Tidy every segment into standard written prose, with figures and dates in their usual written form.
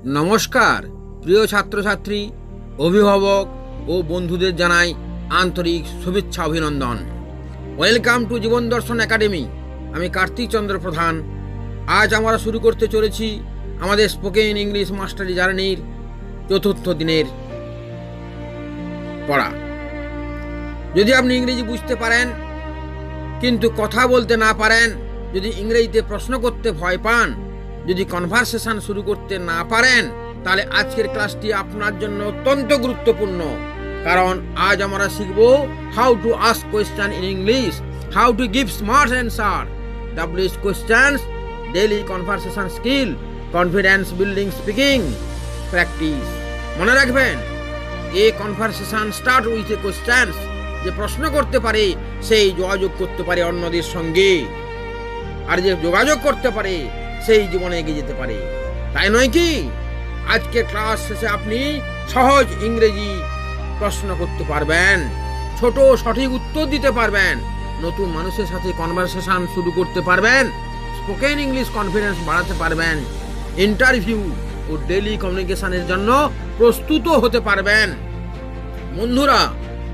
নমস্কার প্রিয় ছাত্রছাত্রী, অভিভাবক ও বন্ধুদের জানাই আন্তরিক শুভেচ্ছা অভিনন্দন। Welcome to Jibon Darshan academy. আমি কার্তিক চন্দ্র প্রধান। আজ আমরা শুরু করতে চলেছি আমাদের স্পোকেন ইংলিশ মাস্টারি জার্নির চতুর্থ দিনের পড়া। যদি আপনি ইংরেজি বুঝতে পারেন কিন্তু কথা বলতে না পারেন, যদি ইংরেজিতে প্রশ্ন করতে ভয় পান, যদি কনভারসেশন শুরু করতে না পারেন, তাহলে আজকের ক্লাসটি আপনার জন্য অত্যন্ত গুরুত্বপূর্ণ। কারণ আজ আমরা শিখব how to ask question in English, how to give smart answer, WH questions, daily conversation skill, confidence building speaking practice. মনে রাখবেন, a conversation start with a questions. যে প্রশ্ন করতে পারে সেই যোগাযোগ করতে পারে অন্যদের সঙ্গে, আর যে যোগাযোগ করতে পারে সেই জীবনে এগিয়ে যেতে পারে, তাই নয় কি? আজকে ক্লাস শেষে আপনি সহজ ইংরেজি প্রশ্ন করতে পারবেন, ছোট সঠিক উত্তর দিতে পারবেন, নতুন মানুষের সাথে কনভারসেশন শুরু করতে পারবেন, স্পোকেন ইংলিশ কনফিডেন্স বাড়াতে পারবেন, ইন্টারভিউ ও ডেইলি কমিউনিকেশনের জন্য প্রস্তুত হতে পারবেন। বন্ধুরা,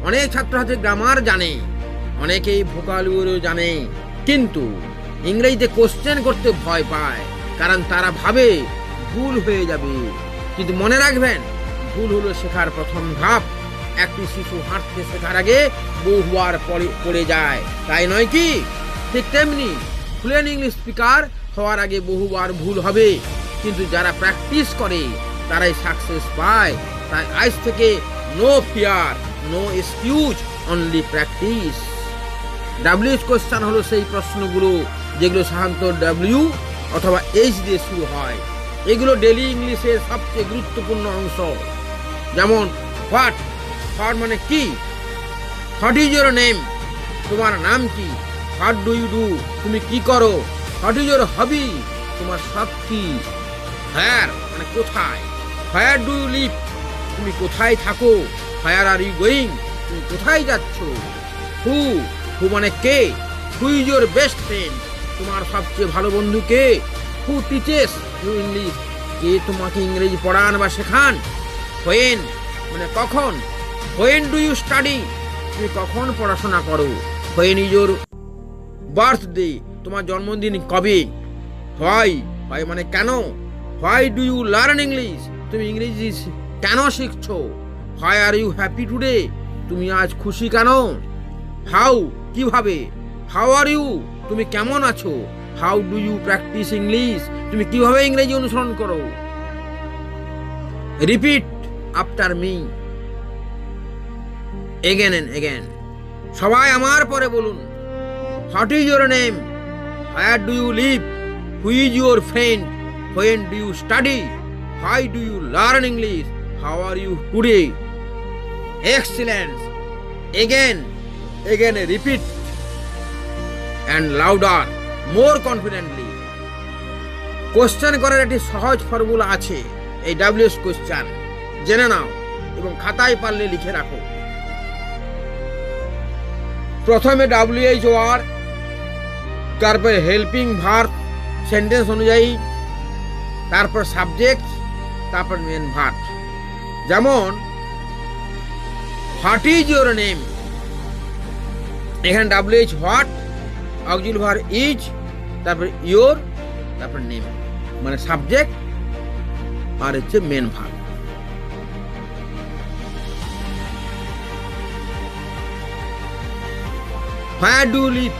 অনেক ছাত্রছাত্রী গ্রামার জানে, অনেকেই ভোকাবুলারি জানে, কিন্তু ইংরেজিতে কোশ্চেন করতে ভয় পায়, কারণ তারা ভাবে ভুল হয়ে যাবে। কিন্তু মনে রাখবেন, ভুল হলো শেখার প্রথম ধাপ। একটি শিশু হাঁটতে শেখার আগে বহুবার পড়ে যায়, তাই নয় কি? ঠিক তেমনি ফ্লুয়েন্ট ইংলিশ স্পিকার হওয়ার আগে বহুবার ভুল হবে, কিন্তু যারা প্র্যাকটিস করে তারাই সাকসেস পায়। তাই আজ থেকে no fear, no excuse, only practice. WH question হলো সেই প্রশ্নগুলো যেগুলো সাধারণত W অথবা H দিয়ে শুরু হয়। এগুলো ডেইলি ইংলিশের সবচেয়ে গুরুত্বপূর্ণ অংশ। যেমন হোয়াট, হোয়াট মানে কি? হোয়াট ইজ ইউর নেম, তোমার নাম কি? হোয়াট ডু ইউ ডু, তুমি কি করো? হোয়াট ইজ ইউর হবি, তোমার শখ কি? হোয়ার মানে কোথায়? হোয়ার ডু ইউ লিভ, তুমি কোথায় থাকো? হোয়ার আর ইউ গোয়িং, তুমি কোথায় যাচ্ছ? হু, হু মানে কে? Who is your best friend, তোমার সবচেয়ে ভালো বন্ধু কে? হু টিচেস ইউ ইংলিশ, কে তোমাকে ইংরেজি পড়ান বা শেখান? হোয়েন মানে কখন? হোয়েন ডু ইউ স্টাডি, তুমি কখন পড়াশোনা করো? হোয়েন ইজ ইউর বার্থডে, তোমার জন্মদিন কবে? হোয়াই, হোয়াই মানে কেন? Why do you learn English, তুমি ইংরেজি কেন শিখছো? Why are you happy today, তুমি আজ খুশি কেন? হাউ কিভাবে? হাউ আর ইউ, তুমি কেমন আছো? How do you practise English, তুমি কিভাবে ইংরেজি অনুসরণ করো? Repeat after me again and again. সবাই আমার পরে বলুন। What is your name, where do you live, who is your friend, when do you study, why do you learn English, how are you today? Excellence. Again again repeat and louder, more confidently. Question করার একটি সহজ formula আছে, এই WH question জেনে নাও এবং খাতায় পারলে লিখে রাখো। প্রথমে WH ওয়ার্ড, তারপর হেল্পিং ভার্ব সেন্টেন্স অনুযায়ী, তারপর সাবজেক্ট, তারপর মেন ভার্ব। যেমন হোয়াট ইজ ইউর নেম, এখানে WH what, auxiliary verb is, তারপর ইওর, তারপর নেম মানে সাবজেক্ট, আর হচ্ছে main verb. Where do live,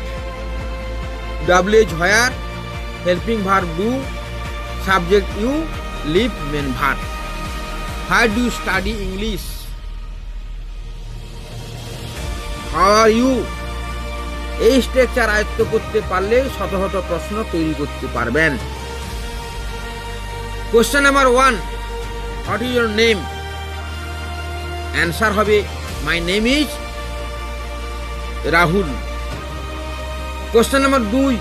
WH where, helping verb do, subject you, live main verb. Where do you study English, how are you. এই structure আয়ত্ত করতে পারলে শত শত প্রশ্ন তৈরি করতে পারবেন। Question number 1, what is your name? Answer হবে my name is Rahul. Question number 2,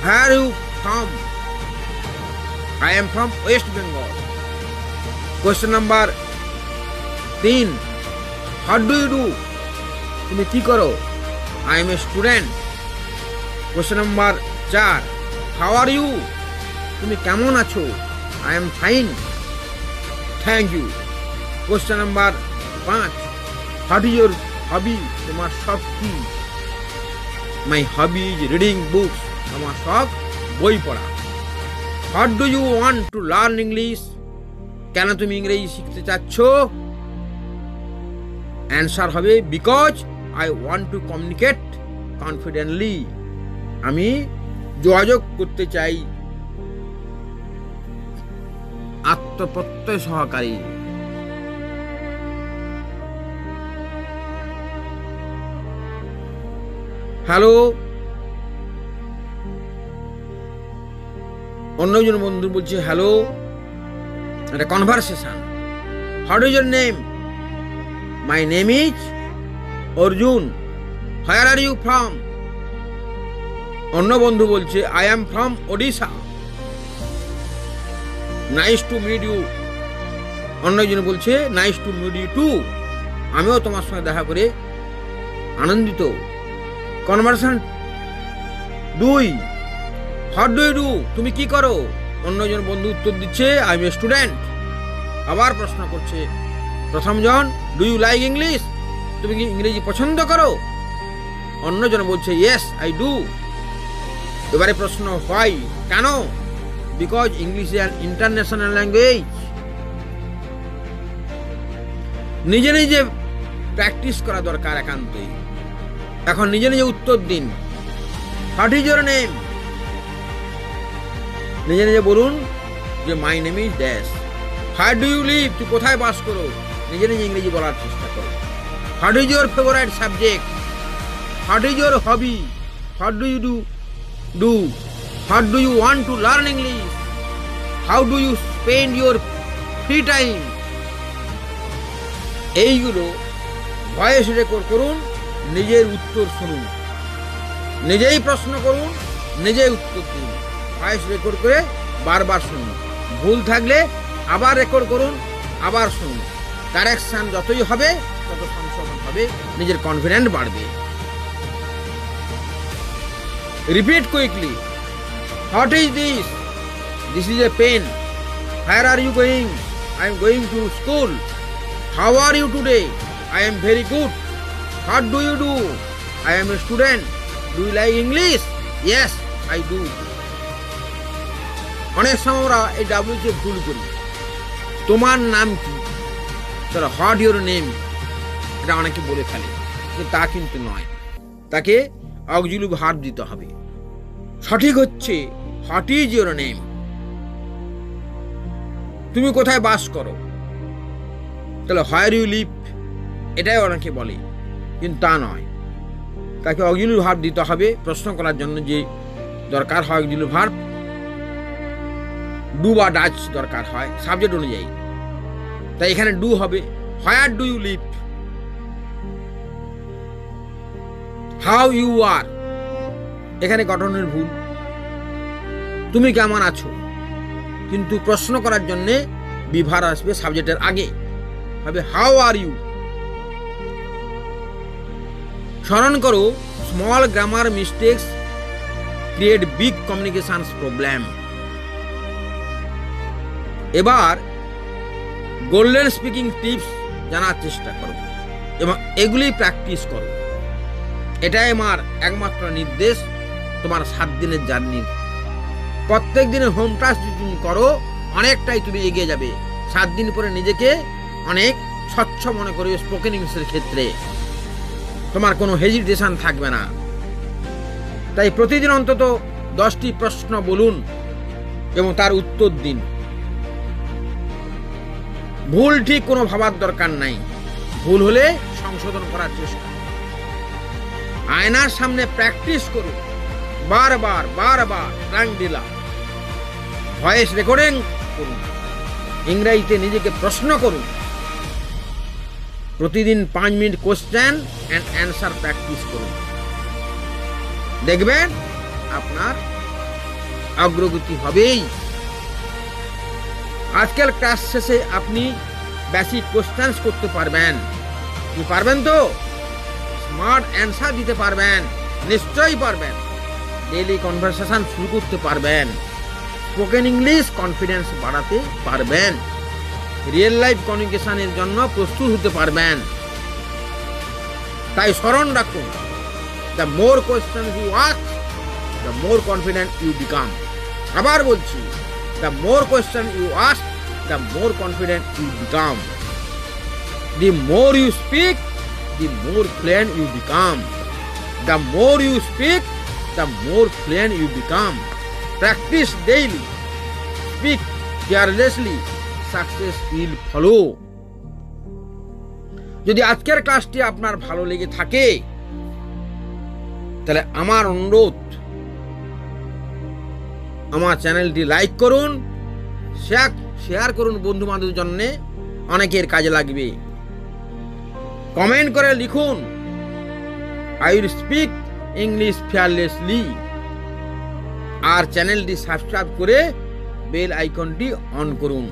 where you from? I am from West Bengal. Question number 3, what do you do, তুমি কি করো? I am a student. Question number 4, how are you? তুমি কেমন আছো? I am fine, thank you. Question number 5, what is your hobby? তোমার শখ কি? My hobby is reading books, আমার শখ বই পড়া। What do you want to learn English? কেন তুমি ইংরেজি শিখতে চাচ্ছ? অ্যান্সার হবে because I want to communicate confidently, আমি যোগাযোগ করতে চাই আত্মপ্রত্যয় সহকারী। হ্যালো, অন্যজন বন্ধু বলছে হ্যালো, একটা conversation. What is your name? My name is Arjun. Where are you from? অন্য বন্ধু বলছে I am from Odisha. Nice to meet you. অন্যজন বলছে nice to meet you too, আমিও তোমার সঙ্গে দেখা করে আনন্দিত। Conversation 2, what do you do? তুমি কি করো? অন্যজন বন্ধু উত্তর দিচ্ছে আই এম এ স্টুডেন্ট। আবার প্রশ্ন করছে প্রথমজন, ডু ইউ লাইক ইংলিশ? তুমি কি ইংরেজি পছন্দ করো? অন্যজন বলছে ইয়েস আই ডু। এবারে প্রশ্ন হোয়াই, কেন? Because English is an international language. নিজে নিজে প্র্যাকটিস করা দরকার একান্তই। এখন নিজে নিজে উত্তর দিন। What is your name? নিজে নিজে বলুন যে my name is dash. Where do you live? তুই কোথায় বাস করো? নিজে নিজে ইংরেজি বলার চেষ্টা করো। What is your favourite subject? What is your hobby? What do you do? What do you want to learn English? How do you spend your free time? এইগুলো ভয়েস রেকর্ড করুন, নিজের উত্তর শুনুন, নিজেই প্রশ্ন করুন, নিজেই উত্তর দিন। ভয়েস রেকর্ড করে বারবার শুনুন। ভুল থাকলে আবার রেকর্ড করুন, আবার শুনুন। কারেকশন যতই হবে তত সংশোধন হবে, নিজের কনফিডেন্স বাড়বে। Repeat quickly. What is this? This is a pen. Where are you going? I am going to school. How are you today? I am very good. What do you do? I am a student. Do you like English? Yes I do. অনেক সময় আমরা এই ডাব্লিউকে ভুল করি। তোমার নাম কি? তাহলে হোয়াট ইউর নেম, এটা অনেকে বলে ফেলে, কিন্তু তা কিন্তু নয়। তাকে অক্সিলিয়ারি ভার্ব দিতে হবে। সঠিক হচ্ছে হোয়াট ইজ ইউর নেম। তুমি কোথায় বাস করো? তাহলে হোয়ার ইউ লিভ, এটাই অনেকে বলে, কিন্তু তা নয়। তাকে অক্সিলিয়ারি ভার্ব দিতে হবে। প্রশ্ন করার জন্য যে দরকার হয় অক্সিলিয়ারি ভার্ব, ডু বা ডাচ দরকার হয় সাবজেক্ট অনুযায়ী। তাই এখানে ডু হবে। Where do you live? How you are, এখানে গঠনের ভুল। তুমি কেমন আছো? কিন্তু প্রশ্ন করার জন্যে বিভার আসবে সাবজেক্টের আগে, হবে হাউ আর ইউ। স্মরণ করো, small grammar mistakes create big communication problem. এবার গোল্ডেন স্পিকিং টিপস জানার চেষ্টা করো এবং এগুলি প্র্যাকটিস করো। এটাই আমার একমাত্র নির্দেশ তোমার 7 দিনের জার্নির। প্রত্যেক দিনের হোম টাস্ক যদি তুমি করো, অনেকটাই তুমি এগিয়ে যাবে। 7 দিন পরে নিজেকে অনেক স্বচ্ছ মনে করবে স্পোকেন ইংলিশের ক্ষেত্রে। তোমার কোনো হেজিটেশন থাকবে না। তাই প্রতিদিন অন্তত 10টি প্রশ্ন বলুন এবং তার উত্তর দিন। ভুল ঠিক কোনো ভাবার দরকার নাই। ভুল হলে সংশোধন করার চেষ্টা। আয়নার সামনে প্র্যাকটিস করুন, বারবার বারবার রাং দিলা। ভয়েস রেকর্ডিং করুন, ইংরেজিতে নিজেকে প্রশ্ন করুন। প্রতিদিন 5 minute question and answer practice করুন। দেখবেন আপনার অগ্রগতি হবেই। আজকাল ক্লাস শেষে আপনি বেসিক কোশ্চেন করতে পারবেন। কি পারবেন তো? স্মার্ট অ্যান্সার দিতে পারবেন, নিশ্চয়ই পারবেন। ডেইলি কনভারসেশন শুরু করতে পারবেন। স্পোকেন ইংলিশ কনফিডেন্স বাড়াতে পারবেন, রিয়েল লাইফ কমিউনিকেশনের জন্য প্রস্তুত হতে পারবেন। তাই স্মরণ রাখুন, the more question you ask, the more confident you become. আবার বলছি, the more question you ask, the more confident you become. The more you speak, the more fluent you become. The more you speak, the more fluent you become. Practice daily. Speak carelessly. Success will follow. যদি আজকের ক্লাসটি আপনার ভালো লেগে থাকে, তাহলে আমার অনুরোধ, আমার চ্যানেলটি লাইক করুন, শেয়ার করুন বন্ধু বান্ধবের জন্য, অনেকের কাজে লাগবে। কমেন্ট করে লিখুন, I will speak English fearlessly. আর চ্যানেলটি সাবস্ক্রাইব করে বেল আইকনটি অন করুন,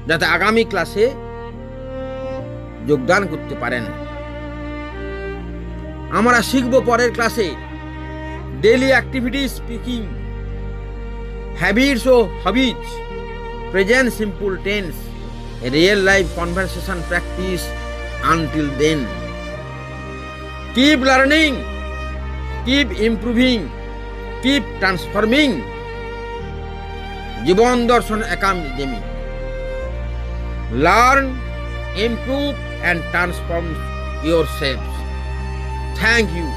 যাতে আগামী ক্লাসে যোগদান করতে পারেন। আমরা শিখব পরের ক্লাসে ডেইলি অ্যাক্টিভিটি স্পিকিং, হ্যাবিটস ও hobbies, present simple tense, real life conversation practice. Until then, keep learning, keep improving, keep transforming. Jibon Darshan Academy. Learn, improve and transform yourselves. Thank you.